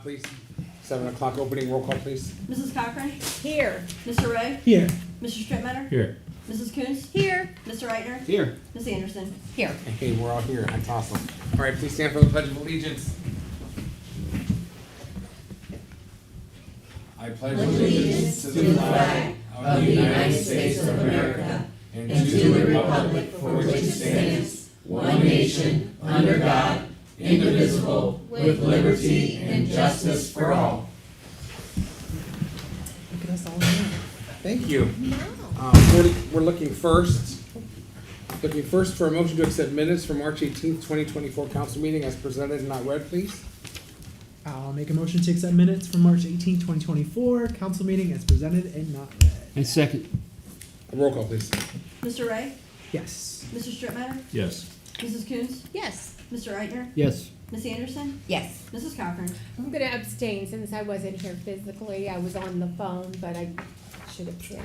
please. 7 o'clock opening, roll call, please. Mrs. Cochran? Here. Mr. Ray? Here. Mr. Strittmatter? Here. Mrs. Coons? Here. Mr. Reitner? Here. Ms. Anderson? Here. Hey, we're all here, that's awesome. All right, please stand for the Pledge of Allegiance. I pledge allegiance to the flag of the United States of America and to the republic for which it stands, one nation, under God, indivisible, with liberty and justice for all. Look at us all here. Thank you. We're looking first for a motion to accept minutes from March 18th, 2024 council meeting as presented and not read, please. I'll make a motion to accept minutes from March 18th, 2024, council meeting as presented and not read. And second. Roll call, please. Mr. Ray? Yes. Mr. Strittmatter? Yes. Mrs. Coons? Yes. Mr. Reitner? Yes. Ms. Anderson? Yes. Mrs. Cochran? I'm going to abstain since I wasn't here physically. I was on the phone, but I should abstain.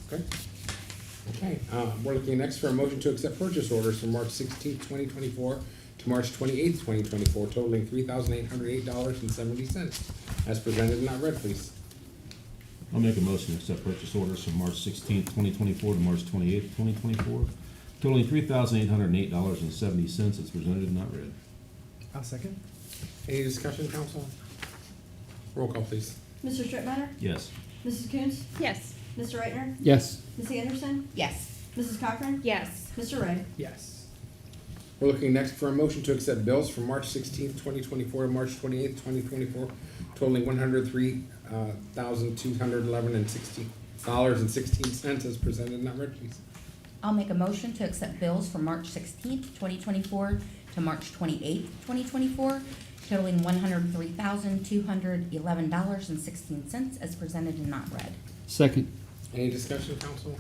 Okay. Okay, we're looking next for a motion to accept purchase orders from March 16th, 2024 to March 28th, 2024 totaling $3,808.70 as presented and not read, please. I'll make a motion to accept purchase orders from March 16th, 2024 to March 28th, 2024, totaling $3,808.70 as presented and not read. I'll second. Any discussion, council? Roll call, please. Mr. Strittmatter? Yes. Mrs. Coons? Yes. Mr. Reitner? Yes. Ms. Anderson? Yes. Mrs. Cochran? Yes. Mr. Ray? Yes. We're looking next for a motion to accept bills from March 16th, 2024 to March 28th, 2024 totaling $103,211.16 as presented and not read, please. I'll make a motion to accept bills from March 16th, 2024 to March 28th, 2024, totaling $103,211.16 as presented and not read. Second. Any discussion, council?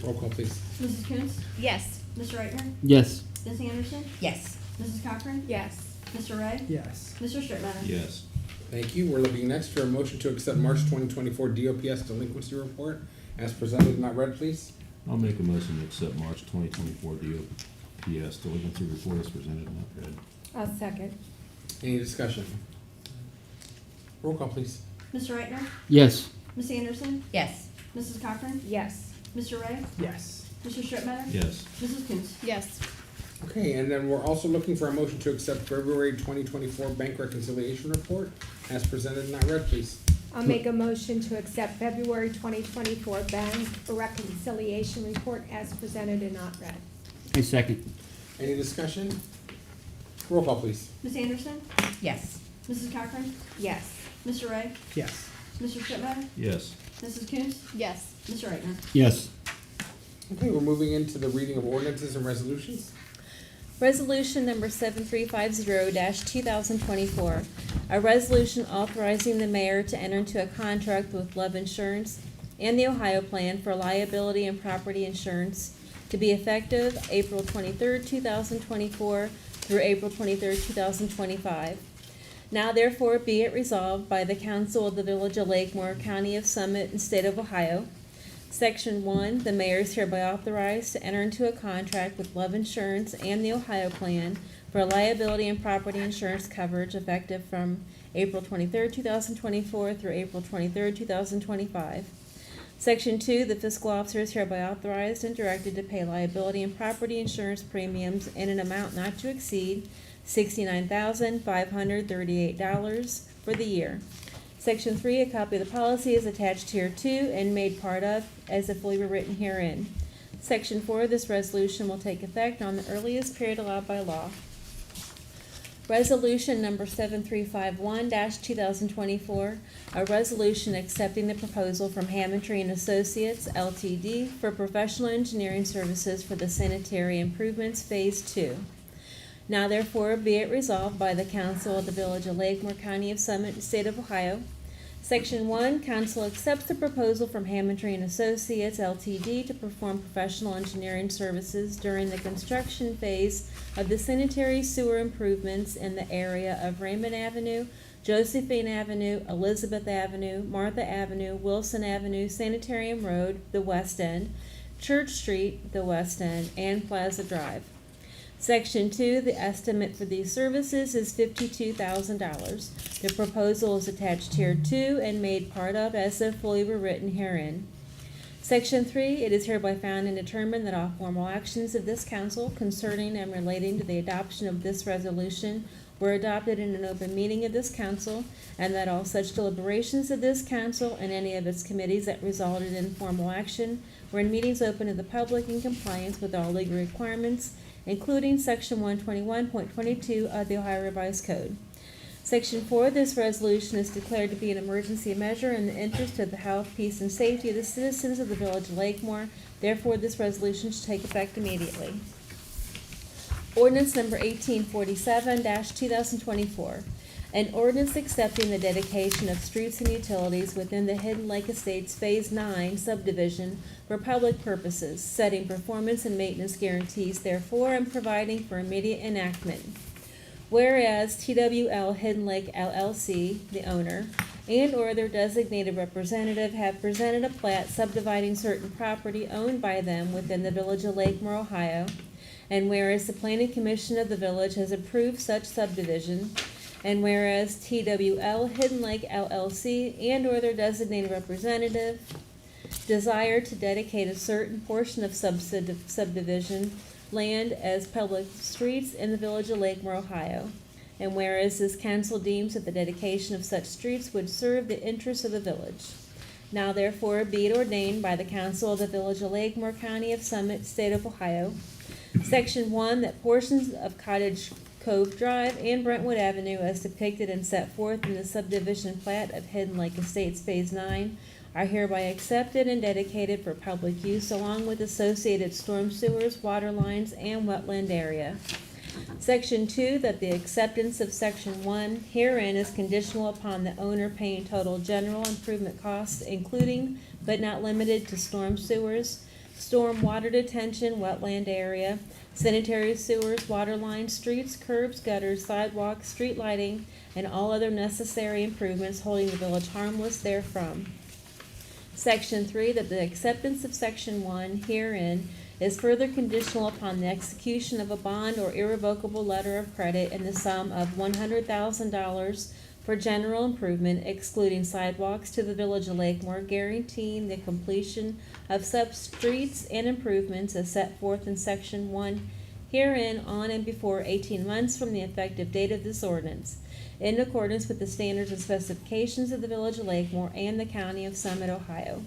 Roll call, please. Mrs. Coons? Yes. Mr. Reitner? Yes. Ms. Anderson? Yes. Mrs. Cochran? Yes. Mr. Ray? Yes. Mr. Strittmatter? Yes. Thank you. We're looking next for a motion to accept March 2024 DOPS delinquency report as presented and not read, please. I'll make a motion to accept March 2024 DOPS delinquency report as presented and not read. I'll second. Any discussion? Roll call, please. Mr. Reitner? Yes. Ms. Anderson? Yes. Mrs. Cochran? Yes. Mr. Ray? Yes. Mr. Strittmatter? Yes. Mrs. Coons? Yes. Okay, and then we're also looking for a motion to accept February 2024 bank reconciliation report as presented and not read, please. I'll make a motion to accept February 2024 bank reconciliation report as presented and not read. I second. Any discussion? Roll call, please. Ms. Anderson? Yes. Mrs. Cochran? Yes. Mr. Ray? Yes. Mr. Strittmatter? Yes. Mrs. Coons? Yes. Mr. Reitner? Yes. Okay, we're moving into the reading of ordinances and resolutions. Resolution number 7350-2024, a resolution authorizing the mayor to enter into a contract with Love Insurance and the Ohio Plan for liability and property insurance to be effective April 23rd, 2024 through April 23rd, 2025. Now therefore be it resolved by the Council of the Village of Lakemore, County of Summit, and State of Ohio. Section 1, the mayor is hereby authorized to enter into a contract with Love Insurance and the Ohio Plan for liability and property insurance coverage effective from April 23rd, 2024 through April 23rd, 2025. Section 2, the fiscal officer is hereby authorized and directed to pay liability and property insurance premiums in an amount not to exceed $69,538 for the year. Section 3, a copy of the policy is attached here to and made part of as if fully written herein. Section 4, this resolution will take effect on the earliest period allowed by law. Resolution number 7351-2024, a resolution accepting the proposal from Hammondtree and Associates, Ltd. for professional engineering services for the sanitary improvements Phase 2. Now therefore be it resolved by the Council of the Village of Lakemore, County of Summit, and State of Ohio. Section 1, Council accepts the proposal from Hammondtree and Associates, Ltd. to perform professional engineering services during the construction phase of the sanitary sewer improvements in the area of Raymond Avenue, Josephine Avenue, Elizabeth Avenue, Martha Avenue, Wilson Avenue, Sanitarium Road, the West End, Church Street, the West End, and Plaza Drive. Section 2, the estimate for these services is $52,000. The proposal is attached here to and made part of as if fully written herein. Section 3, it is hereby found and determined that all formal actions of this council concerning and relating to the adoption of this resolution were adopted in an open meeting of this council, and that all such deliberations of this council and any of its committees that resulted in formal action were in meetings open to the public in compliance with all legal requirements, including Section 121.22 of the Ohio Revised Code. Section 4, this resolution is declared to be an emergency measure in the interest of the health, peace, and safety of the citizens of the village of Lakemore. Therefore, this resolution should take effect immediately. Ordinance number 1847-2024. An ordinance accepting the dedication of streets and utilities within the Hidden Lake Estates Phase 9 subdivision for public purposes, setting performance and maintenance guarantees therefore, and providing for immediate enactment. Whereas TWL Hidden Lake LLC, the owner, and or their designated representative have presented a plat subdividing certain property owned by them within the village of Lakemore, Ohio, and whereas the planning commission of the village has approved such subdivision, and whereas TWL Hidden Lake LLC and or their designated representative desire to dedicate a certain portion of subdivision land as public streets in the village of Lakemore, Ohio. And whereas this council deems that the dedication of such streets would serve the interests of the village. Now therefore be it ordained by the council of the village of Lakemore, county of Summit, state of Ohio, Section 1, that portions of Cottage Cove Drive and Brentwood Avenue as depicted and set forth in the subdivision plat of Hidden Lake Estates Phase 9 are hereby accepted and dedicated for public use along with associated storm sewers, water lines, and wetland area. Section 2, that the acceptance of Section 1 herein is conditional upon the owner paying total general improvement costs, including but not limited to storm sewers, storm water detention, wetland area, sanitary sewers, water lines, streets, curbs, gutters, sidewalks, street lighting, and all other necessary improvements holding the village harmless therefrom. Section 3, that the acceptance of Section 1 herein is further conditional upon the execution of a bond or irrevocable letter of credit in the sum of $100,000 for general improvement, excluding sidewalks, to the village of Lakemore, guaranteeing the completion of such streets and improvements as set forth in Section 1 herein on and before 18 months from the effective date of this ordinance, in accordance with the standards and specifications of the village of Lakemore and the county of Summit, Ohio.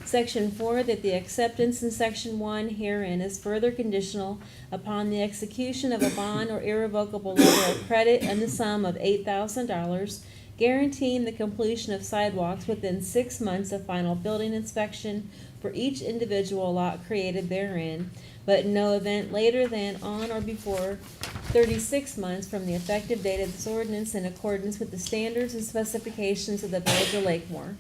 Section 4, that the acceptance in Section 1 herein is further conditional upon the execution of a bond or irrevocable letter of credit in the sum of $8,000, guaranteeing the completion of sidewalks within 6 months of final building inspection for each individual lot created therein, but in no event later than on or before 36 months from the effective date of this ordinance, in accordance with the standards and specifications of the village of Lakemore.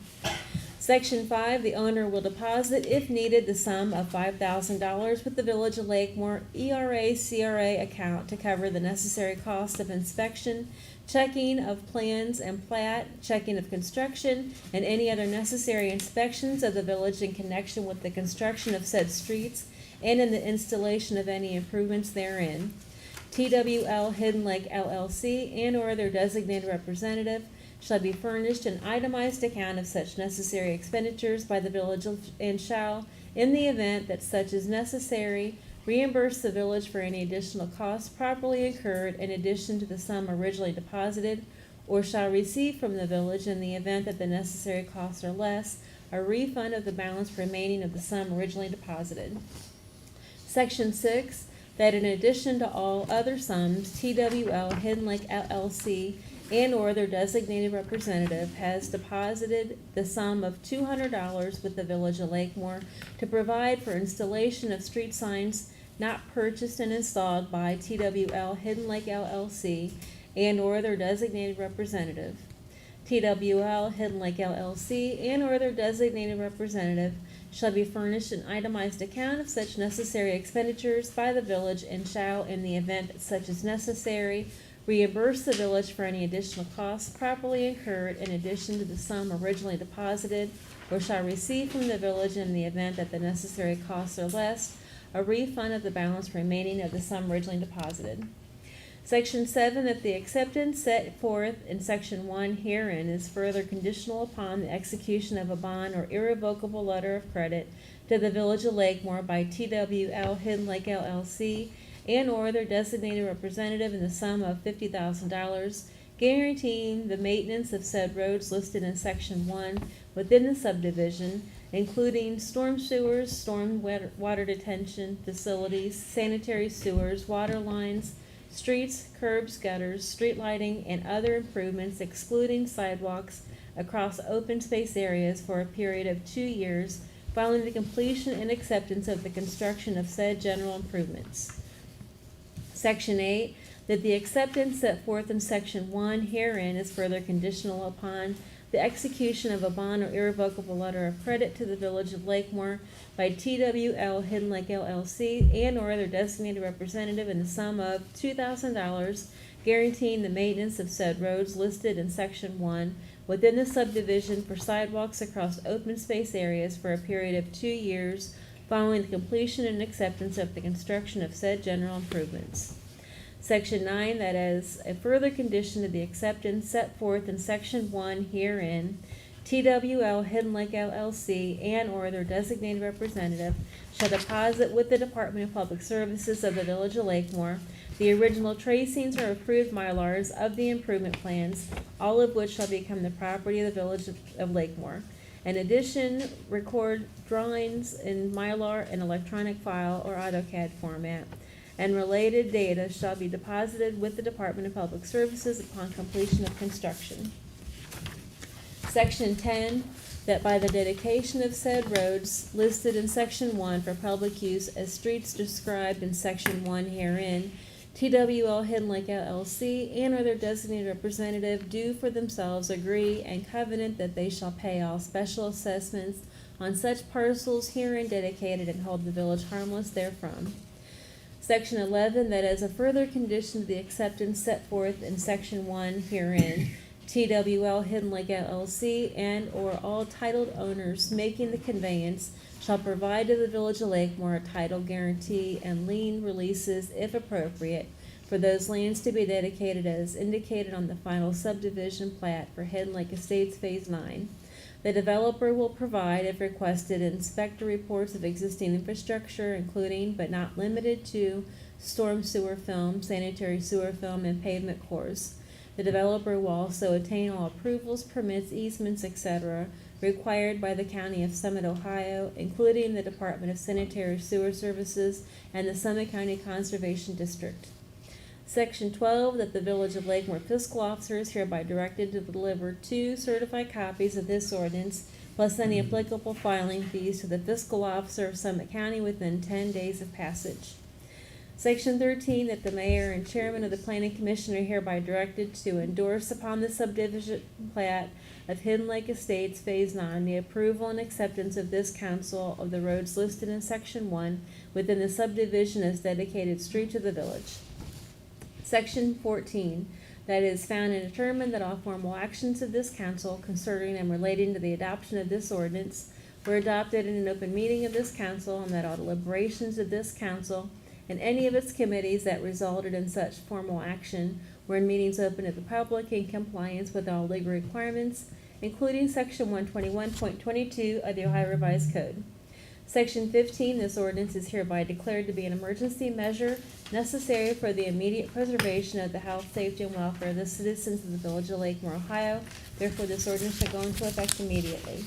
Section 5, the owner will deposit, if needed, the sum of $5,000 with the village of Lakemore ERA-CRA account to cover the necessary cost of inspection, checking of plans and plat, checking of construction, and any other necessary inspections of the village in connection with the construction of said streets and in the installation of any improvements therein. TWL Hidden Lake LLC and or their designated representative shall be furnished an itemized account of such necessary expenditures by the village and shall, in the event that such is necessary, reimburse the village for any additional costs properly incurred in addition to the sum originally deposited, or shall receive from the village, in the event that the necessary costs are less, a refund of the balance remaining of the sum originally deposited. Section 6, that in addition to all other sums, TWL Hidden Lake LLC and or their designated representative has deposited the sum of $200 with the village of Lakemore to provide for installation of street signs not purchased and installed by TWL Hidden Lake LLC and or their designated representative. TWL Hidden Lake LLC and or their designated representative shall be furnished an itemized account of such necessary expenditures by the village and shall, in the event that such is necessary, reimburse the village for any additional costs properly incurred in addition to the sum originally deposited, or shall receive from the village, in the event that the necessary costs are less, a refund of the balance remaining of the sum originally deposited. Section 7, that the acceptance set forth in Section 1 herein is further conditional upon the execution of a bond or irrevocable letter of credit to the Village of Lakemore by TWL Hidden Lake LLC and or their designated representative in the sum of $50,000, guaranteeing the maintenance of said roads listed in Section 1 within the subdivision, including storm sewers, storm water detention facilities, sanitary sewers, water lines, streets, curbs, gutters, street lighting, and other improvements excluding sidewalks across open space areas for a period of 2 years following the completion and acceptance of the construction of said general improvements. Section 8, that the acceptance set forth in Section 1 herein is further conditional upon the execution of a bond or irrevocable letter of credit to the Village of Lakemore by TWL Hidden Lake LLC and or their designated representative in the sum of $2,000, guaranteeing the maintenance of said roads listed in Section 1 within the subdivision for sidewalks across open space areas for a period of 2 years following the completion and acceptance of the construction of said general improvements. Section 9, that as a further condition of the acceptance set forth in Section 1 herein, TWL Hidden Lake LLC and or their designated representative shall deposit with the Department of Public Services of the Village of Lakemore the original tracings or approved Mylars of the improvement plans, all of which shall become the property of the Village of Lakemore. In addition, record drawings in Mylar and electronic file or AutoCAD format, and related data shall be deposited with the Department of Public Services upon completion of construction. Section 10, that by the dedication of said roads listed in Section 1 for public use as streets described in Section 1 herein, TWL Hidden Lake LLC and or their designated representative do for themselves agree and covenant that they shall pay all special assessments on such parcels herein dedicated and hold the village harmless therefrom. Section 11, that as a further condition of the acceptance set forth in Section 1 herein, TWL Hidden Lake LLC and or all titled owners making the conveyance shall provide to the Village of Lakemore a title guarantee and lien releases, if appropriate, for those lands to be dedicated as indicated on the final subdivision plat for Hidden Lake Estates Phase 9. The developer will provide, if requested, inspector reports of existing infrastructure, including but not limited to storm sewer film, sanitary sewer film, and pavement cores. The developer will also attain all approvals, permits, easements, etc., required by the County of Summit, Ohio, including the Department of Sanitary Sewer Services and the Summit County Conservation District. Section 12, that the Village of Lakemore fiscal officer is hereby directed to deliver 2 certified copies of this ordinance, plus any applicable filing fees to the fiscal officer of Summit County within 10 days of passage. Section 13, that the mayor and chairman of the planning commission are hereby directed to endorse upon the subdivision plat of Hidden Lake Estates Phase 9 the approval and acceptance of this council of the roads listed in Section 1 within the subdivision as dedicated street to the village. Section 14, that it is found and determined that all formal actions of this council concerning and relating to the adoption of this ordinance were adopted in an open meeting of this council, and that all deliberations of this council and any of its committees that resulted in such formal action were in meetings open to the public in compliance with all legal requirements, including Section 121.22 of the Ohio Revised Code. Section 15, this ordinance is hereby declared to be an emergency measure necessary for the immediate preservation of the health, safety, and welfare of the citizens of the Village of Lakemore, Ohio. Therefore, this ordinance shall go into effect immediately.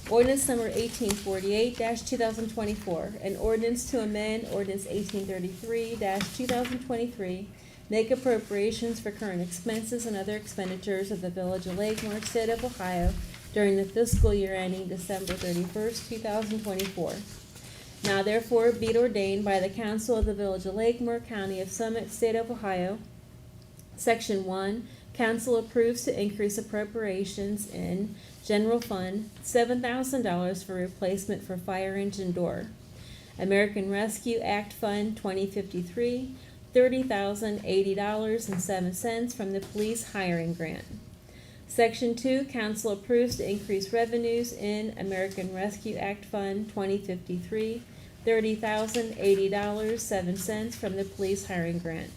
Ordinance number 1848-2024, an ordinance to amend Ordinance 1833-2023, make appropriations for current expenses and other expenditures of the Village of Lakemore, State of Ohio, during the fiscal year ending December 31st, 2024. Now therefore be it ordained by the Council of the Village of Lakemore, County of Summit, State of Ohio. Section 1, Council approves to increase appropriations in General Fund $7,000 for replacement for fire engine door. American Rescue Act Fund 2053, $30,080.07 from the Police Hiring Grant. Section 2, Council approves to increase revenues in American Rescue Act Fund 2053, $30,080.07 from the police hiring grant.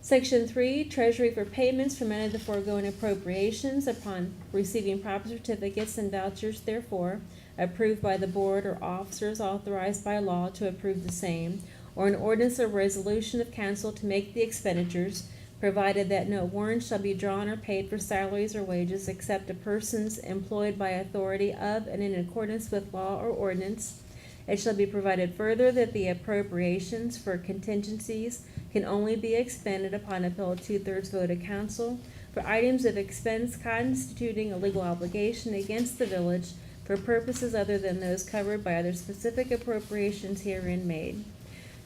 Section 3, Treasury for payments from any of the foregoing appropriations upon receiving proper certificates and vouchers therefore, approved by the board or officers authorized by law to approve the same, or an ordinance or resolution of council to make the expenditures, provided that no warrant shall be drawn or paid for salaries or wages except to persons employed by authority of and in accordance with law or ordinance. It shall be provided further that the appropriations for contingencies can only be expended upon a bill of 2/3 vote of council for items of expense constituting a legal obligation against the village for purposes other than those covered by other specific appropriations herein made.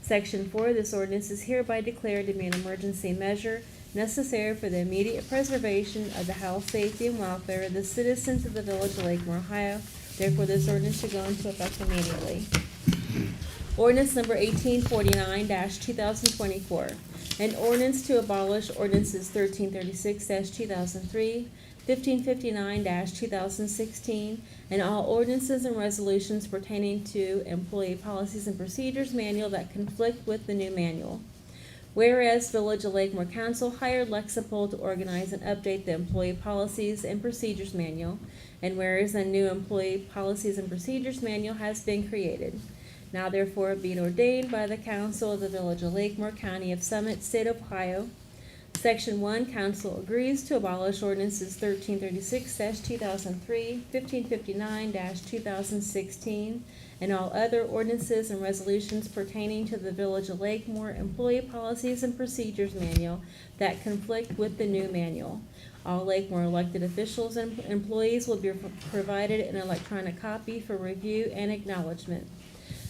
Section 4, this ordinance is hereby declared to be an emergency measure necessary for the immediate preservation of the health, safety, and welfare of the citizens of the village of Lakemore, Ohio. Therefore, this ordinance should go into effect immediately. Ordinance number 1849-2024. An ordinance to abolish ordinances 1336-2003, 1559-2016, and all ordinances and resolutions pertaining to employee policies and procedures manual that conflict with the new manual. Whereas Village of Lakemore Council hired Lexipol to organize and update the employee policies and procedures manual, and whereas a new employee policies and procedures manual has been created. Now therefore be it ordained by the Council of the Village of Lakemore, County of Summit, State of Ohio. Section 1, Council agrees to abolish ordinances 1336-2003, 1559-2016, and all other ordinances and resolutions pertaining to the Village of Lakemore Employee Policies and Procedures Manual that conflict with the new manual. All Lakemore elected officials and employees will be provided an electronic copy for review and acknowledgement.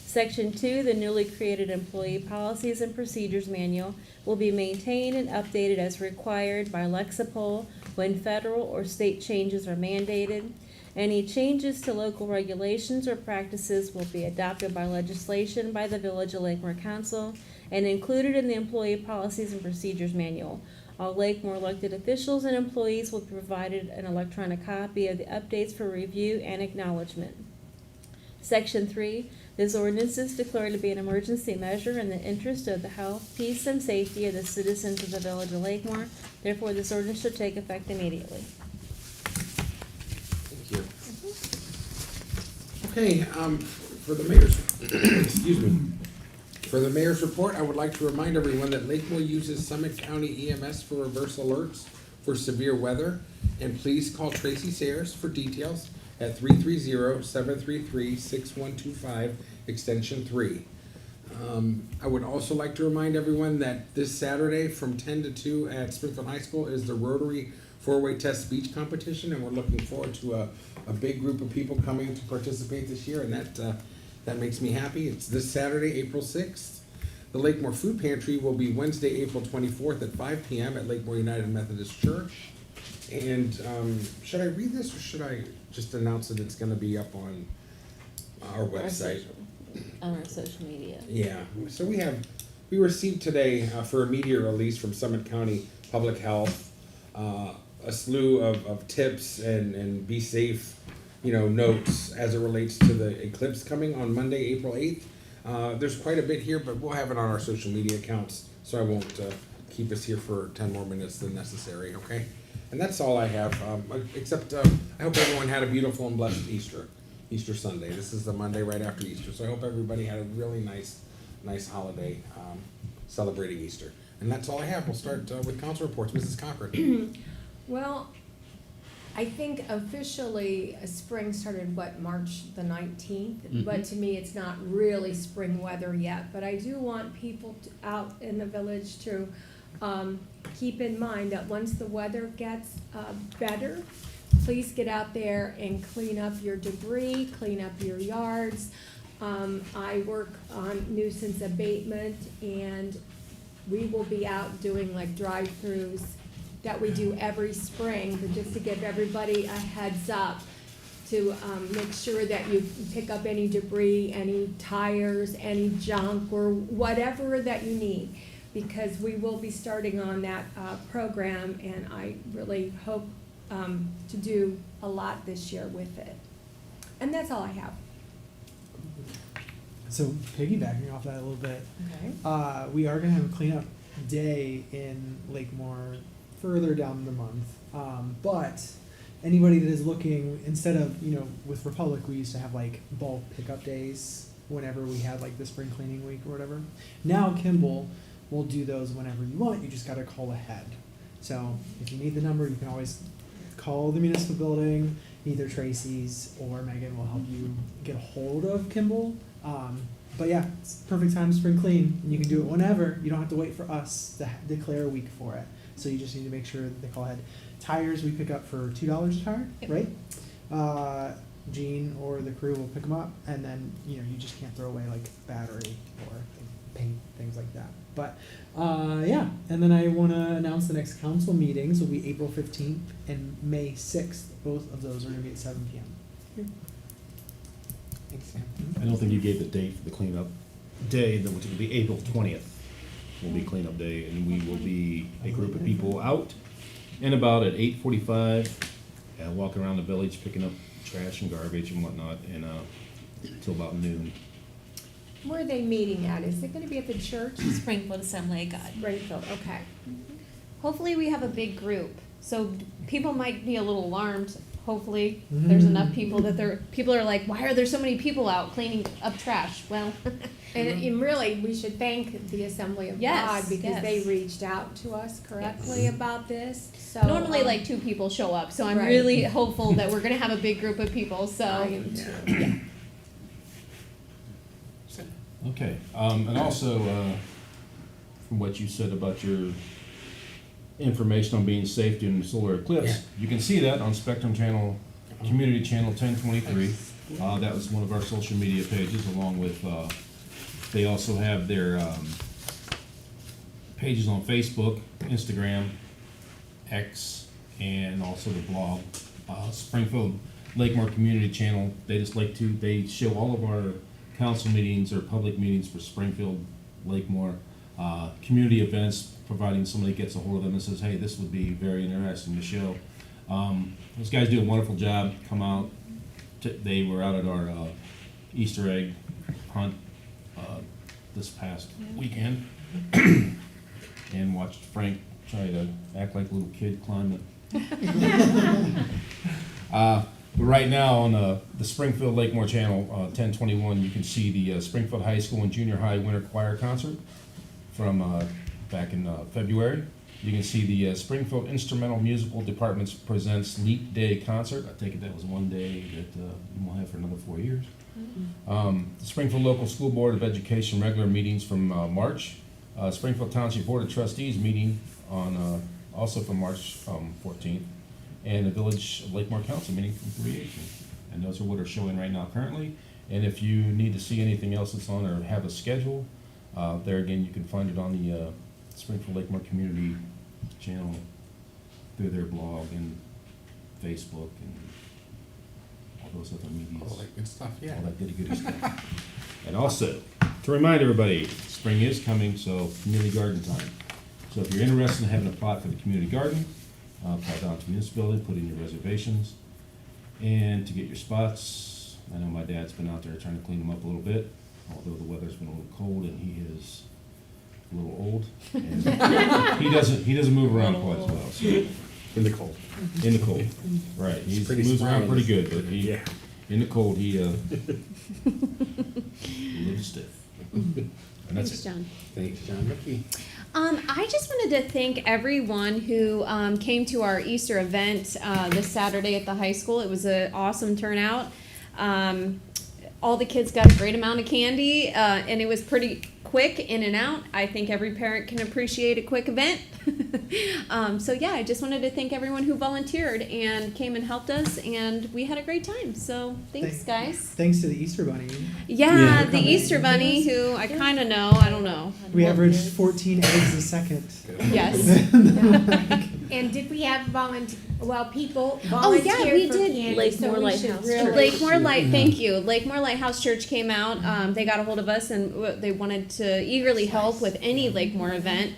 Section 2, the newly created Employee Policies and Procedures Manual will be maintained and updated as required by Lexipol when federal or state changes are mandated. Any changes to local regulations or practices will be adopted by legislation by the Village of Lakemore Council and included in the Employee Policies and Procedures Manual. All Lakemore elected officials and employees will be provided an electronic copy of the updates for review and acknowledgement. Section 3, this ordinance is declared to be an emergency measure in the interest of the health, peace, and safety of the citizens of the Village of Lakemore. Therefore, this ordinance should take effect immediately. Thank you. Okay, for the mayor's, excuse me. For the mayor's report, I would like to remind everyone that Lakemore uses Summit County EMS for reverse alerts for severe weather. And please call Tracy Sayers for details at 330-733-6125, extension 3. I would also like to remind everyone that this Saturday from 10 to 2 at Springfield High School is the Rotary 4-Way Test Speech Competition, and we're looking forward to a big group of people coming to participate this year, and that makes me happy. It's this Saturday, April 6th. The Lakemore Food Pantry will be Wednesday, April 24th at 5 p.m. at Lakemore United Methodist Church. And should I read this, or should I just announce that it's going to be up on our website? On our social media. Yeah. So we received today for a media release from Summit County Public Health a slew of tips and be safe, notes as it relates to the eclipse coming on Monday, April 8th. There's quite a bit here, but we'll have it on our social media accounts, so I won't keep us here for 10 more minutes than necessary, okay? And that's all I have, except I hope everyone had a beautiful and blessed Easter Sunday. This is the Monday right after Easter, so I hope everybody had a really nice holiday celebrating Easter. And that's all I have. We'll start with council reports. Mrs. Cochran. Well, I think officially spring started, March the 19th? Mm-hmm. But to me, it's not really spring weather yet. But I do want people out in the village to keep in mind that once the weather gets better, please get out there and clean up your debris, clean up your yards. I work on nuisance abatement, and we will be out doing like drive-throughs that we do every spring, but just to give everybody a heads up to make sure that you pick up any debris, any tires, any junk, or whatever that you need, because we will be starting on that program, and I really hope to do a lot this year with it. And that's all I have. So piggybacking off that a little bit, Okay. we are gonna have a cleanup day in Lakemore further down the month. But anybody that is looking, instead of, with Republic, we used to have like bulk pickup days whenever we had like the spring cleaning week or whatever. Now Kimball will do those whenever you want. You just gotta call ahead. So if you need the number, you can always call the municipal building. Either Tracy's or Megan will help you get a hold of Kimball. But yeah, it's perfect time to spring clean, and you can do it whenever. You don't have to wait for us to declare a week for it. So you just need to make sure that they call ahead. Tires we pick up for $2 a tire, Yep. right? Gene or the crew will pick them up, and then you just can't throw away like battery or paint, things like that. But yeah, and then I want to announce the next council meetings will be April 15th and May 6th. Both of those are going to be at 7 p.m. Thanks, Sam. I don't think you gave the date for the cleanup day, which will be April 20th. Will be cleanup day, and we will be a group of people out and about at 8:45, walking around the village picking up trash and garbage and whatnot, and till about noon. Where are they meeting at? Is it gonna be at the church? Springfield Assembly of God. Springfield, okay. Hopefully we have a big group, so people might be a little alarmed. Hopefully there's enough people that people are like, why are there so many people out cleaning up trash? Well, And really, we should thank the Assembly of Yes, God because they yes. reached out to us correctly about this, so. normally um, like 2 people show up, so I'm Right. really hopeful that we're gonna have a big group of people, so. I am too. Okay, and also, from what you said about your information on being safe during the solar eclipse, you can see that on Spectrum Channel, Community Channel 1023. That was one of our social media pages, along with, they also have their pages on Facebook, Instagram, X, and also the blog. Springfield Lakemore Community Channel, they show all of our council meetings or public meetings for Springfield, Lakemore, community events, providing somebody gets a hold of them and says, hey, this would be very interesting to show. Those guys do a wonderful job, come out, they were out at our Easter egg hunt this past weekend, and watched Frank try to act like a little kid climb it. But right now on the Springfield Lakemore Channel 1021, you can see the Springfield High School and Junior High Winter Choir Concert from back in February. You can see the Springfield Instrumental Musical Departments presents Leap Day Concert. I take it that was one day that we'll have for another 4 years. The Springfield Local School Board of Education regular meetings from March. Springfield Township Board of Trustees meeting on also from March 14th. And the Village of Lakemore Council meeting from 3/18. And those are what are showing right now currently. And if you need to see anything else that's on or have a schedule, there again, you can find it on the Springfield Lakemore Community Channel through their blog and Facebook and all those other medias. All that good stuff, yeah. All that goody stuff. And also, to remind everybody, spring is coming, so community garden time. So if you're interested in having a plot for the community garden, call down to the municipal building, put in your reservations, and to get your spots. I know my dad's been out there trying to clean them up a little bit, although the weather's been a little cold and he is a little old. And he doesn't move around quite as well. So In the cold. in the cold, right? He pretty moves around spry. pretty good, but Yeah. in the cold he a little stiff. And that's Thanks, it. John. Thanks, John. Mickey. I just wanted to thank everyone who came to our Easter event this Saturday at the high school. It was an awesome turnout. All the kids got a great amount of candy, and it was pretty quick in and out. I think every parent can appreciate a quick event. So yeah, I just wanted to thank everyone who volunteered and came and helped us, and we had a great time. So thanks, guys. Thanks to the Easter Bunny. Yeah, the Coming. Easter Bunny, who I kind of know. I don't know. We averaged 14 eggs a second. Yes. And did we have people Oh, yeah, volunteer we for did. candy? Lakemore So we should Lighthouse really- Church. Lakemore Light, thank you. Lakemore Lighthouse Church came out. They got a hold of us and they wanted to eagerly help with any Lakemore event.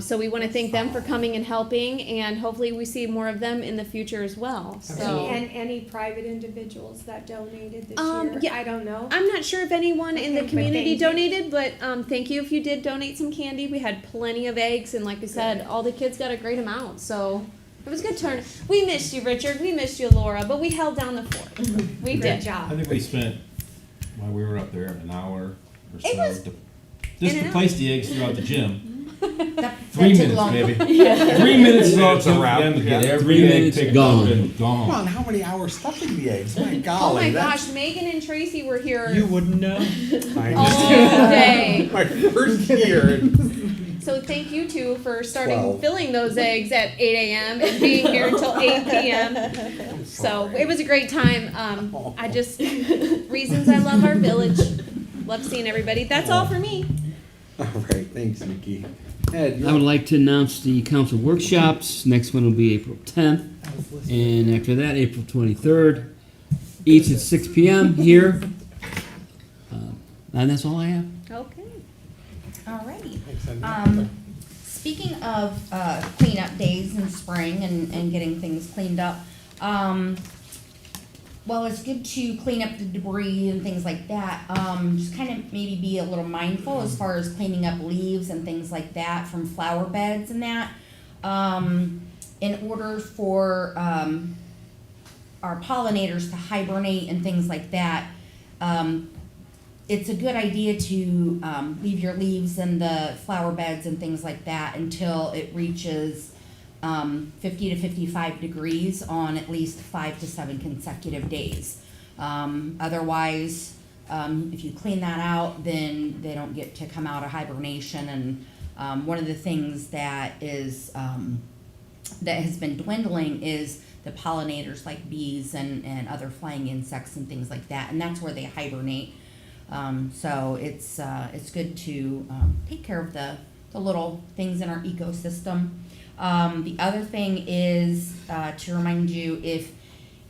So we want to thank them for coming and helping, and hopefully we see more of them in the future as well. So And any private individuals that donated this year, yeah. I don't know. I'm not sure if anyone in the Okay, but community thank you. donated, but thank you if you did donate some candy. We had plenty of eggs, and like I said, all the kids got a great amount. So it was a good turn. We missed you, Richard. We missed you, Laura, but we held down the fort. We Good did. I job. think we spent, while we were up there, an hour or so. It was Just in to and place the eggs throughout the gym. That 3 took minutes, long. maybe. 3 minutes is all it It's a took for wrap, them to get yeah. every 3 egg minutes, picked gone. up and Come gone. on, how many hours stuffing the eggs? My Oh golly. my that's- gosh, Megan and Tracy were here You wouldn't know. I all understand. day. My first year. So thank you two for starting 12. filling those eggs at 8 a.m. and being here until 8 p.m. I'm So sorry. it was a great time. I just, reasons I love our village. Love seeing everybody. That's all for me. All right, thanks, Nikki. Ed, you're I would like to announce the council workshops. Next one will be April 10th, I was listening. and after that, April 23rd. Each at 6 p.m. here. And that's all I have. Okay. Alrighty. Thanks, Ed. Speaking of cleanup days in spring and getting things cleaned up, well, it's good to clean up the debris and things like that. Just kind of maybe be a little mindful as far as cleaning up leaves and things like that from flower beds and that. In order for our pollinators to hibernate and things like that, it's a good idea to leave your leaves in the flower beds and things like that until it reaches 50 to 55 degrees on at least 5 to 7 consecutive days. Otherwise, if you clean that out, then they don't get to come out of hibernation. And one of the things that is that has been dwindling is the pollinators like bees and other flying insects and things like that, and that's where they hibernate. So it's good to take care of the little things in our ecosystem. The other thing is to remind you, if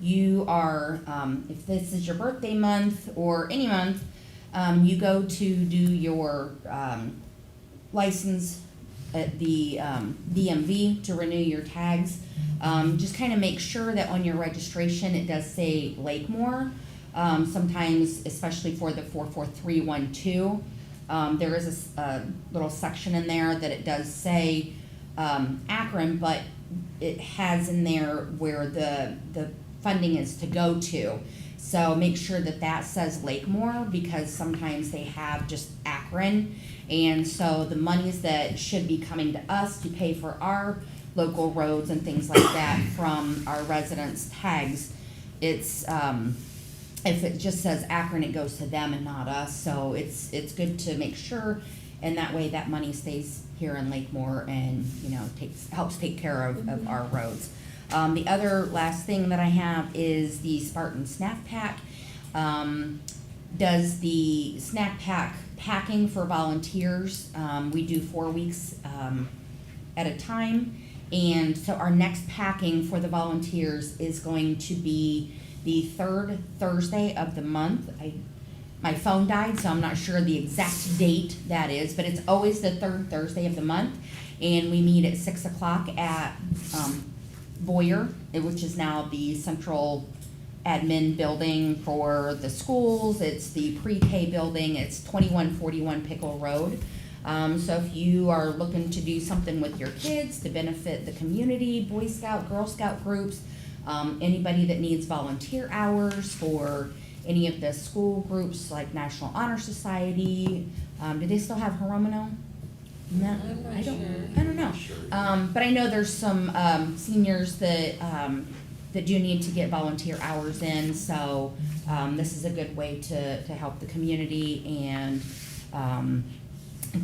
you are, if this is your birthday month or any month, you go to do your license at the DMV to renew your tags. Just kind of make sure that on your registration it does say Lakemore. Sometimes, especially for the 44312, there is a little section in there that it does say Akron, but it has in there where the funding is to go to. So make sure that that says Lakemore, because sometimes they have just Akron. And so the monies that should be coming to us to pay for our local roads and things like that from our residents' tags, it's if it just says Akron, it goes to them and not us. So it's good to make sure, and that way that money stays here in Lakemore and, you know, helps take care of our roads. The other last thing that I have is the Spartan Snack Pack. Does the snack pack packing for volunteers. We do 4 weeks at a time. And so our next packing for the volunteers is going to be the third Thursday of the month. My phone died, so I'm not sure the exact date that is, but it's always the third Thursday of the month. And we meet at 6 o'clock at Boyer, which is now the central admin building for the schools. It's the pre-K building. It's 2141 Pickle Road. So if you are looking to do something with your kids to benefit the community, Boy Scout, Girl Scout groups, anybody that needs volunteer hours for any of the school groups like National Honor Society, do they still have Haromino? No, I'm not sure. I don't know. But I know there's some seniors that that do need to get volunteer hours in, so this is a good way to help the community and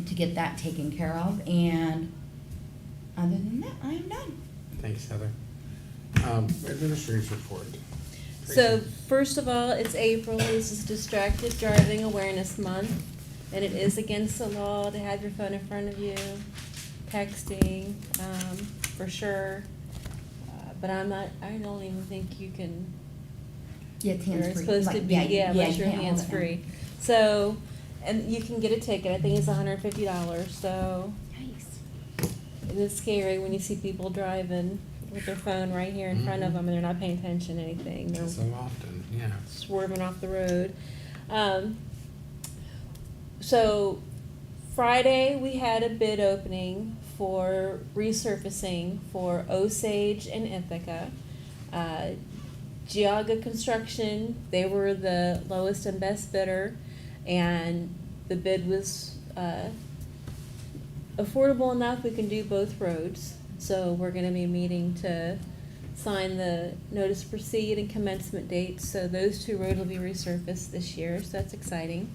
to get that taken care of. And other than that, I am done. Thanks, Heather. Administrator's report. So, first of all, it's April. This is Distracted Driving Awareness Month, and it is against the law to have your phone in front of you, texting, for sure. But I don't even think you can, Yeah, it's you're hands-free. supposed to Like, be, yeah, unless you you're can't hold it hands-free. So, and you can get a ticket. I think it's $150, so. down. Nice. It is scary when you see people driving with their phone right here in front of them and they're not paying attention to anything. They're So often, yeah. swerving off the road. So Friday, we had a bid opening for resurfacing for Osage and Ithaca. Geauga Construction, they were the lowest and best bidder, and the bid was affordable enough we can do both roads. So we're gonna be meeting to sign the notice to proceed and commencement dates. So those two roads will be resurfaced this year, so that's exciting.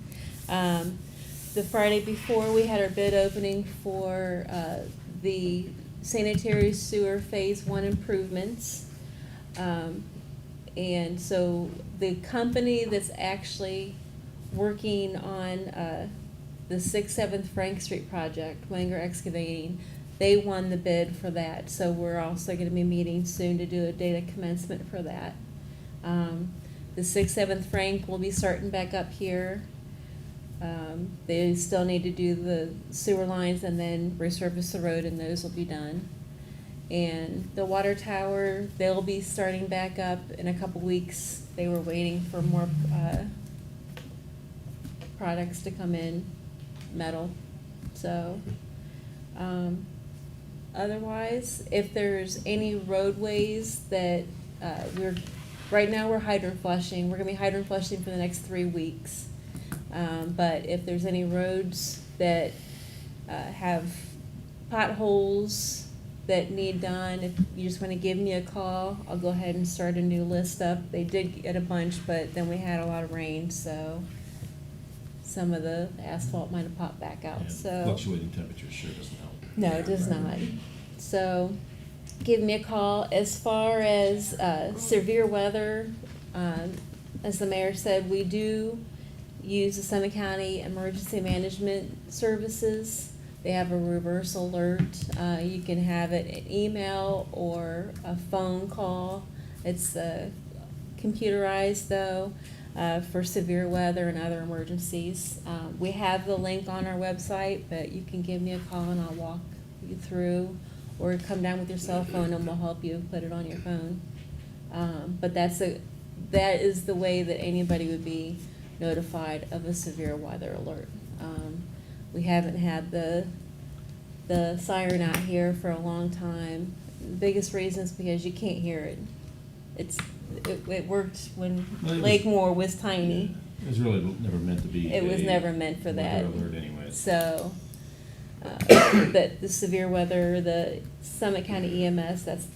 The Friday before, we had our bid opening for the sanitary sewer phase 1 improvements. And so the company that's actually working on the 6th, 7th Frank Street project, Wenger Excavating, they won the bid for that. So we're also going to be meeting soon to do a date of commencement for that. The 6th, 7th Frank will be starting back up here. They still need to do the sewer lines and then resurface the road, and those will be done. And the water tower, they'll be starting back up in a couple weeks. They were waiting for more products to come in, metal. So, otherwise, if there's any roadways that right now we're hydrant flushing. We're gonna be hydrant flushing for the next 3 weeks. But if there's any roads that have potholes that need done, if you just want to give me a call, I'll go ahead and start a new list up. They did get a bunch, but then we had a lot of rain, so some of the asphalt might have popped back out. Yeah, So fluctuating temperature sure doesn't help. no, it does not. So give me a call. As far as severe weather, as the mayor said, we do use the Summit County Emergency Management Services. They have a reverse alert. You can have it an email or a phone call. It's computerized though, for severe weather and other emergencies. We have the link on our website, but you can give me a call and I'll walk you through, or come down with your cell phone and we'll help you put it on your phone. But that is the way that anybody would be notified of a severe weather alert. We haven't had the siren out here for a long time. The biggest reason is because you can't hear it. It worked when Well, Lakemore was tiny. It was really never meant to be. It was a never meant for that. weather alert anyways. So, but the severe weather, the Summit County EMS, that's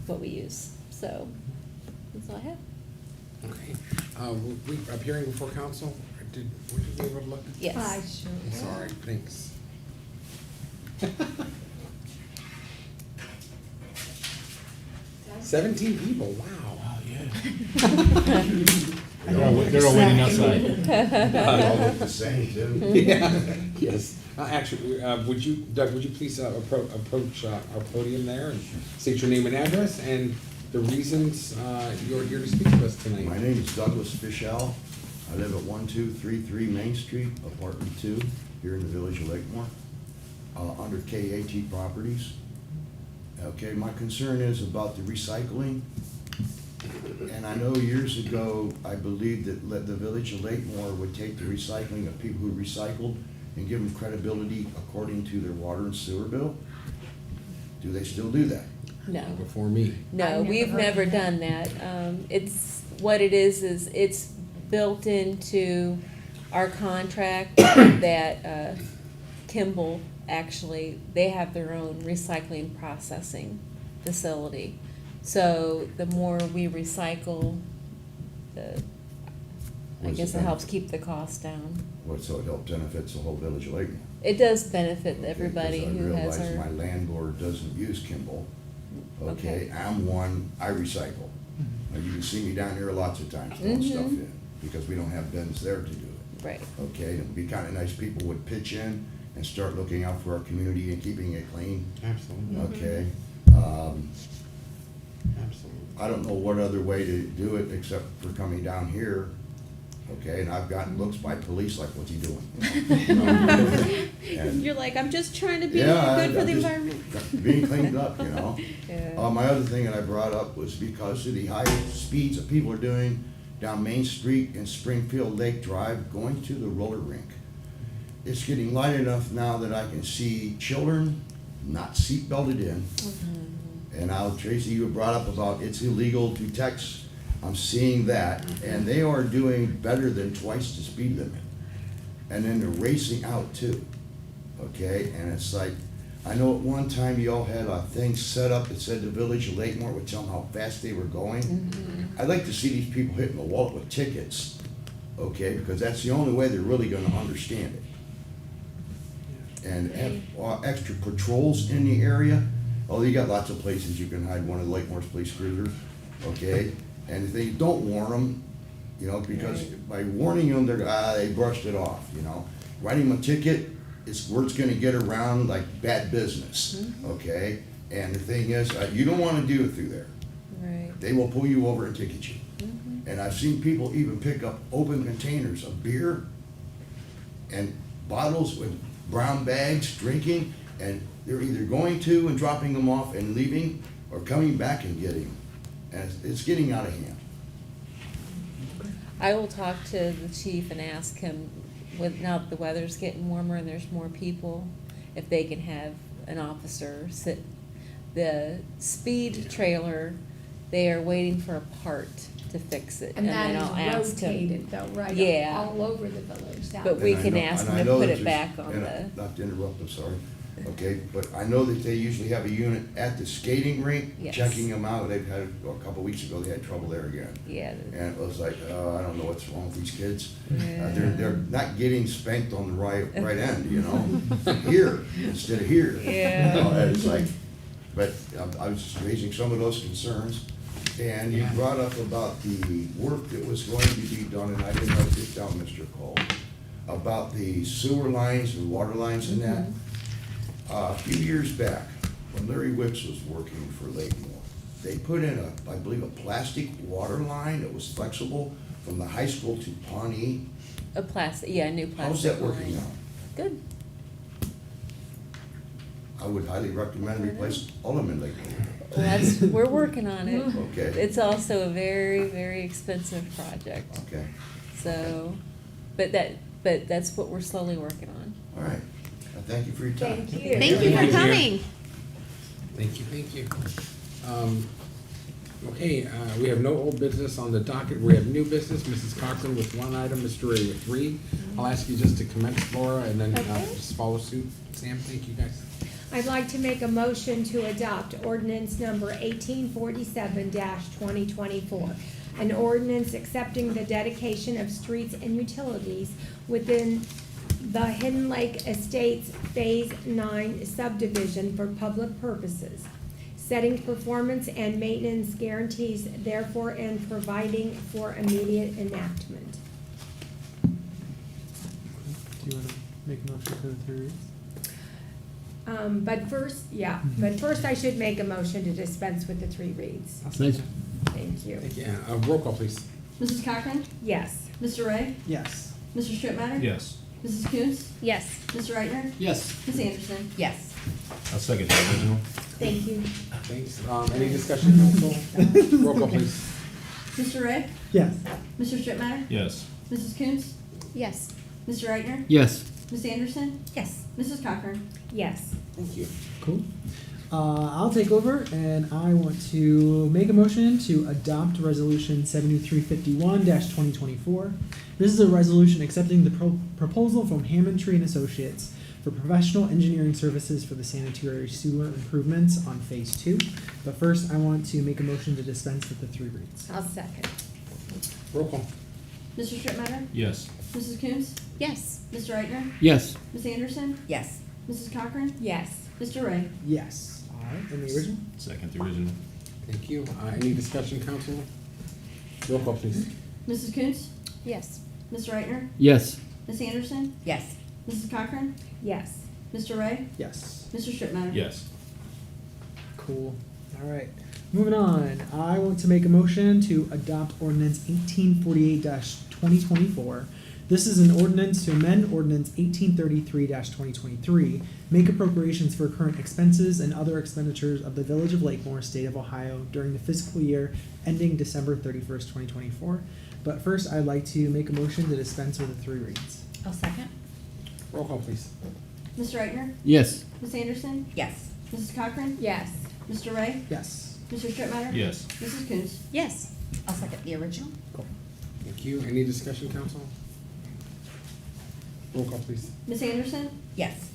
what we use. So, that's all I have. Okay. We appearing before council? Were you able to look? Yes. I sure I'm will. sorry, thanks. 17 people, wow. Oh, yeah. They're all waiting outside. They all look the same, too. Yeah, yes. Actually, Doug, would you please approach our podium there and state your name and address and the reasons you're here to speak to us tonight? My name is Douglas Fischel. I live at 1233 Main Street, apartment 2, here in the village of Lakemore, under KAT Properties. Okay, my concern is about the recycling. And I know years ago, I believed that the village of Lakemore would take the recycling of people who recycled and give them credibility according to their water and sewer bill. Do they still do that? No. Before me. No, I've never we've heard never of that. done that. It's, what it is it's built into our contract that Kimball, actually, they have their own recycling processing facility. So the more we recycle, I What guess is it the helps keep the cost down. So it helps benefits the whole village of Lakemore. It does benefit Okay, everybody 'cause who has I realize my our, landlord doesn't use Kimball. Okay, Okay. I'm one, I recycle. Now, you can see me down here lots of times throwing stuff Mhm. in, because we don't have bins there to do it. right, Okay, it'd be kinda nice people would pitch in and start looking out for our community and keeping it clean, Absolutely. okay? Absolutely. I don't know what other way to do it except for coming down here okay? And I've gotten looks by police like, what's he doing? You know? And- You're like, I'm just trying to be Yeah, good for I'm the just environment. being cleaned up, you know? Yeah. My other thing that I brought up was because of the high speeds that people are doing down Main Street and Springfield Lake Drive, going to the roller rink. It's getting light enough now that I can see children not seat belted in. And now, Tracy, you brought up about it's illegal to text. I'm seeing that, and they are doing better than twice the speed limit. And then they're racing out too, okay? And it's like, I know at one time y'all had a thing set up that said the village of Lakemore would tell them how fast they were going. I'd like to see these people hitting the wallet with tickets, okay? Because that's the only way they're really gonna understand it. And have extra patrols in the area. Oh, you got lots of places you can hide one of Lakemore's police cruisers, okay? And if they don't warn them, you know, because by warning them, they brushed it off, you know? Writing them a ticket, word's gonna get around like bad business, okay? And the thing is, you don't wanna do it through there. Right. They will pull you over and ticket you. And I've seen people even pick up open containers of beer and bottles with brown bags, drinking, and they're either going to and dropping them off and leaving, or coming back and getting them. And it's getting out of hand. I will talk to the chief and ask him, now that the weather's getting warmer and there's more people, if they can have an officer sit. The speed trailer, they are waiting for a part to fix it. And then that I'll is ask him. rotated though, right? Yeah. All over the village. That But we And I can know- ask and them I to know put that it there's- back on and the, Not to interrupt, I'm sorry. Okay, but I know that they usually have a unit at the skating rink, Yes. checking them out. They've had, a couple weeks ago, they had trouble there again. yeah. And it was like, I don't know what's wrong with these kids. Yeah. They're not getting spanked on the right end, you know? Here, instead of here. Yeah. You know, and it's like, but I was just raising some of those concerns. And you brought up about the work that was going to be done, and I didn't write this down, Mr. Cole, about the sewer lines and water lines and that. A few years back, when Larry Wicks was working for Lakemore, they put in I believe, a plastic water line that was flexible from the high school to Pawnee. A plastic, yeah, a new plastic. How's that working line. out? Good. I would highly recommend replace all of them in Lakemore. Well, we're working on it. Okay, It's also a very, very expensive project, okay, so, but that's what we're slowly working on. all right. Thank you for your time. Thank you. Thank you for Thank you. coming. Thank you. Okay, we have no old business on the docket. We have new business. Mrs. Cochran with one item, Mr. Ray with three. I'll ask you just to commence, Laura, and then Okay. just follow suit. Sam, thank you, guys. I'd like to make a motion to adopt ordinance number 1847-2024. An ordinance accepting the dedication of streets and utilities within the Hidden Lake Estates Phase 9 subdivision for public purposes, setting performance and maintenance guarantees therefore and providing for immediate enactment. Do you want to make a motion for the 3 reads? But first I should make a motion to dispense with the 3 reads. Nice. Thank you. Thank you. Roll call, please. Mrs. Cochran? Yes. Mr. Ray? Yes. Mr. Strittmatter? Yes. Mrs. Coons? Yes. Mr. Reichner? Yes. Ms. Anderson? Yes. I'll second the original. Thank you. Thanks. Any discussion, council? Roll call, please. Mr. Ray? Yes. Mr. Strittmatter? Yes. Mrs. Coons? Yes. Mr. Reichner? Yes. Ms. Anderson? Yes. Mrs. Cochran? Yes. Thank you. Cool. I'll take over, and I want to make a motion to adopt Resolution 7351-2024. This is a resolution accepting the proposal from Hammond Tree and Associates for professional engineering services for the sanitary sewer improvements on Phase 2. But first, I want to make a motion to dispense with the 3 reads. I'll second. Roll call. Mr. Strittmatter? Yes. Mrs. Coons? Yes. Mr. Reichner? Yes. Ms. Anderson? Yes. Mrs. Cochran? Yes. Mr. Ray? Yes. All right, and the original? Second the original. Thank you. Any discussion, council? Roll call, please. Mrs. Coons? Yes. Mr. Reichner? Yes. Ms. Anderson? Yes. Mrs. Cochran? Yes. Mr. Ray? Yes. Mr. Strittmatter? Yes. Cool. All right. Moving on, I want to make a motion to adopt ordinance 1848-2024. This is an ordinance to amend ordinance 1833-2023, make appropriations for current expenses and other expenditures of the Village of Lakemore, State of Ohio during the fiscal year ending December 31st, 2024. But first, I'd like to make a motion to dispense with the 3 reads. I'll second. Roll call, please. Mr. Reichner? Yes. Ms. Anderson? Yes. Mrs. Cochran? Yes. Mr. Ray? Yes. Mr. Strittmatter? Yes. Mrs. Coons? Yes. I'll second the original. Thank you. Any discussion, council? Roll call, please. Ms. Anderson? Yes.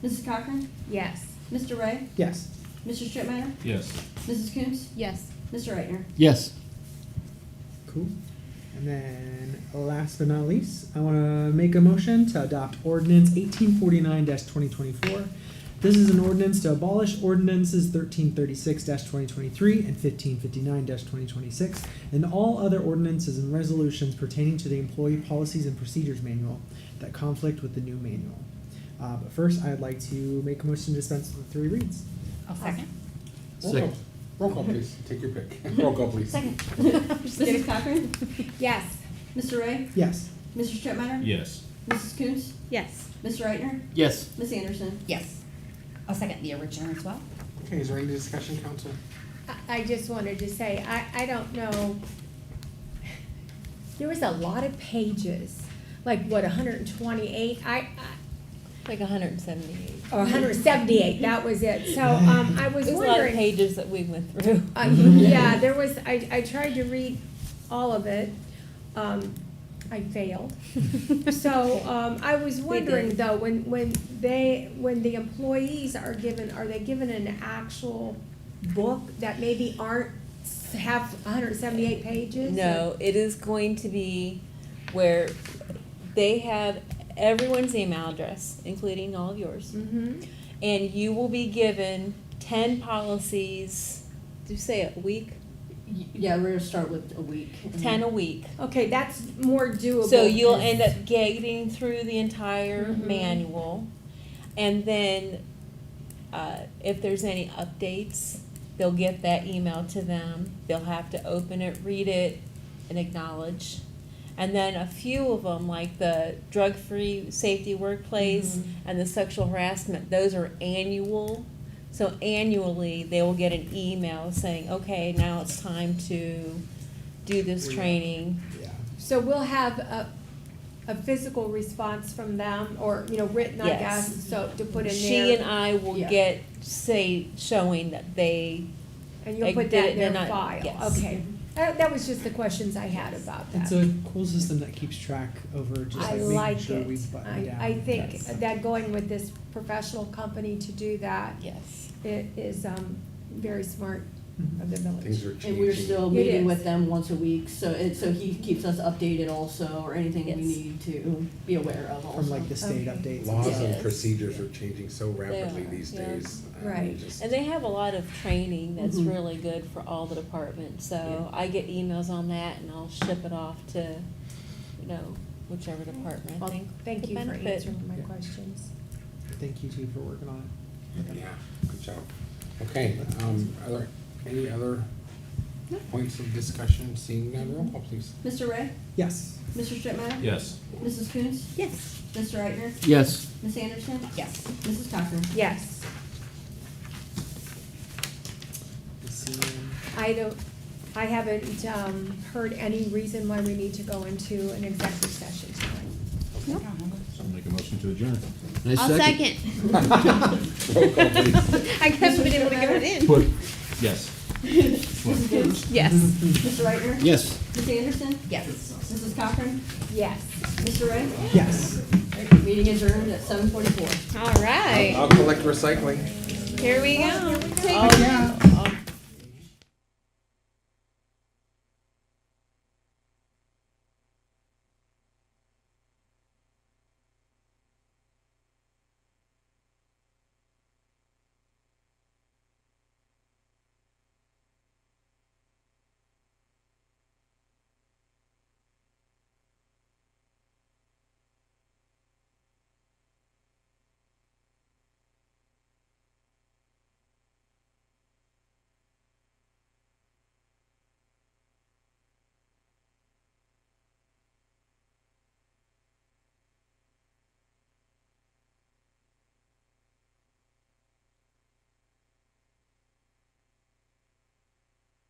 Mrs. Cochran? Yes. Mr. Ray? Yes. Mr. Strittmatter? Yes. Mrs. Coons? Yes. Mr. Reichner? Yes. Cool. And then, last but not least, I want to make a motion to adopt ordinance 1849-2024. This is an ordinance to abolish ordinances 1336-2023 and 1559-2026, and all other ordinances and resolutions pertaining to the Employee Policies and Procedures Manual that conflict with the new manual. But first, I'd like to make a motion to dispense with 3 reads. I'll second. Roll call, please. Take your pick. Roll call, please. Second. Mrs. Cochran? Yes. Mr. Ray? Yes. Mr. Strittmatter? Yes. Mrs. Coons? Yes. Mr. Reichner? Yes. Ms. Anderson? Yes. I'll second the original as well. Okay, is there any discussion, council? I just wanted to say, I don't know, there was a lot of pages, like what, 128? Like 178. Or 178, that was it. So, I was There's a lot of wondering. pages that we went through. Yeah, there was, I tried to read all of it. I failed. So, I was wondering though, when the employees are they given an actual book that maybe have 178 pages? No, it is going to be where they have everyone's email address, including all of yours. Mm-hmm. And you will be given 10 policies, did you say a week? Yeah, we're gonna start with a week. 10 a week. Okay, that's more doable. So you'll end up getting through the entire Mhm. manual. And then if there's any updates, they'll get that email to them. They'll have to open it, read it, and acknowledge. And then a few of them, like the drug-free safety workplace Mhm. and the sexual harassment, those are annual. So annually, they will get an email saying, okay, now it's time to do this Yeah. training. Yeah. So we'll have a physical response from them, or, written, I Yes. guess, so to put in there. She and I will Yeah. get, showing that they, And you'll like, put did that it, in they're their not- file, yes. okay. That was just the questions I had about It's that. a cool system that keeps track over just I making like sure it. we button down. I think Yes. that going with this professional company to do that, yes. it is, very smart of the Things village. are changing. And we're still It meeting is. with them once a week, so he keeps us updated also, or anything we Yes. need to be aware of also. From like the state Okay. updates. Laws and Yes. procedures are changing so rapidly are, these yeah. days. Right. And they have a lot of training that's Mhm. really good for all the departments. So Yeah. I get emails on that and I'll ship it off to, whichever department I Well, think. thank would you for benefit. answering my Yeah. questions. Thank you too for working on it. Yeah, good job. Okay, are there any other points of discussion? Seeing none, roll call, please. Mr. Ray? Yes. Mr. Strittmatter? Yes. Mrs. Coons? Yes. Mr. Reichner? Yes. Ms. Anderson? Yes. Mrs. Cochran? Yes, Let's see. I haven't, heard any reason why we need to go into an executive session tonight. So I'll make a motion to adjourn. I'll second. Roll call, please. I haven't been able to get it in. Yes. Mrs. Coons? Yes. Mr. Reichner? Yes. Ms. Anderson? Yes. Mrs. Cochran? Yes. Mr. Ray? Yes. Meeting adjourned at 7:44. All right. I'll collect recycling. Here we go. I'll